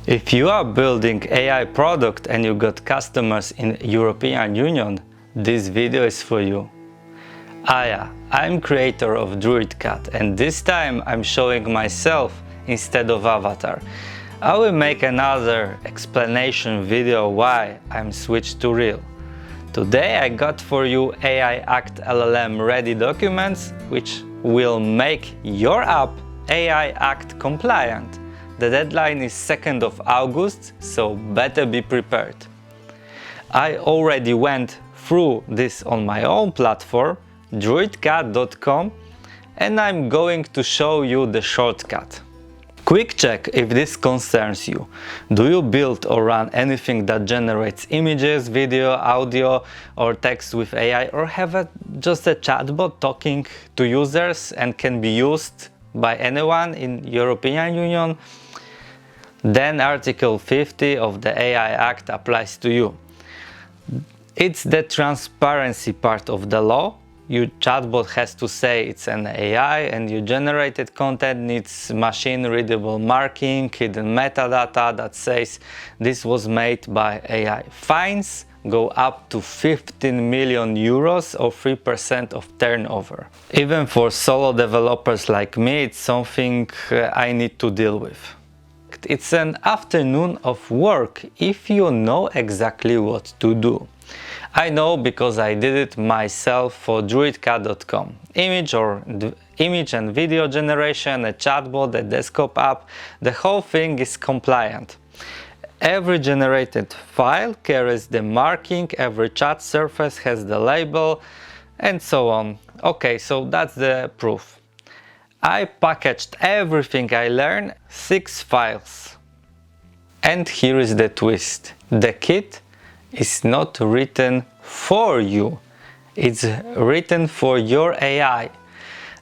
If you are building AI product and you got customers in European Union, this video is for you. I'm creator of Druid Code, and this time I'm showing myself instead of avatar. I will make another explanation video why I'm switched to real. Today I got for you AI Act LLM ready documents which will make your app AI Act compliant. The deadline is 2nd of August, so better be prepared. I already went through this on my own platform, druidcode.com, and I'm going to show you the shortcut. Quick check if this concerns you. Do you build or run anything that generates images, video, audio, or text with AI, or have just a chatbot talking to users and can be used by anyone in European Union? Then Article 50 of the AI Act applies to you. It's the transparency part of the law. Your chatbot has to say it's an AI, and your generated content needs machine-readable marking, hidden metadata that says this was made by AI. Fines go up to 15 million euros or 3% of turnover. Even for solo developers like me, it's something I need to deal with. It's an afternoon of work if you know exactly what to do. I know because I did it myself for druidcode.com. Image and video generation, a chatbot, a desktop app, the whole thing is compliant. Every generated file carries the marking, every chat surface has the label, and so on. Okay, so that's the proof. I packaged everything I learned, 6 files. And here is the twist. The kit is not written for you. It's written for your AI.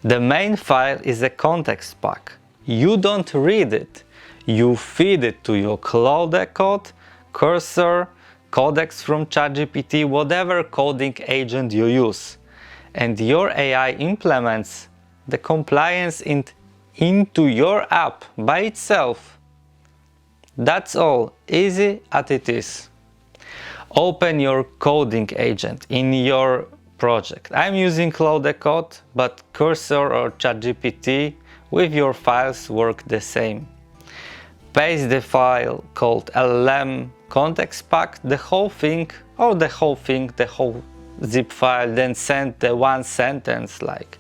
The main file is a context pack. You don't read it. You feed it to your Claude Code, Cursor, Codex from ChatGPT, whatever coding agent you use. And your AI implements the compliance into your app by itself. That's all, easy as it is. Open your coding agent in your project. I'm using Claude Code, but Cursor or ChatGPT with your files work the same. Paste the file called LLM Context Pack, the whole zip file, then send the one sentence like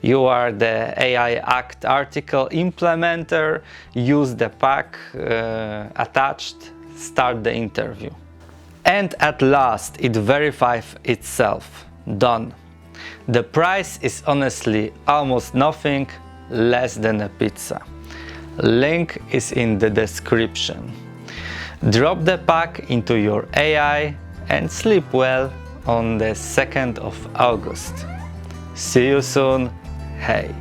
you are the AI Act article implementer, use the pack attached, start the interview. And at last it verifies itself. Done. The price is honestly almost nothing, less than a pizza. Link is in the description. Drop the pack into your AI and sleep well on the 2nd of August. See you soon. Hey.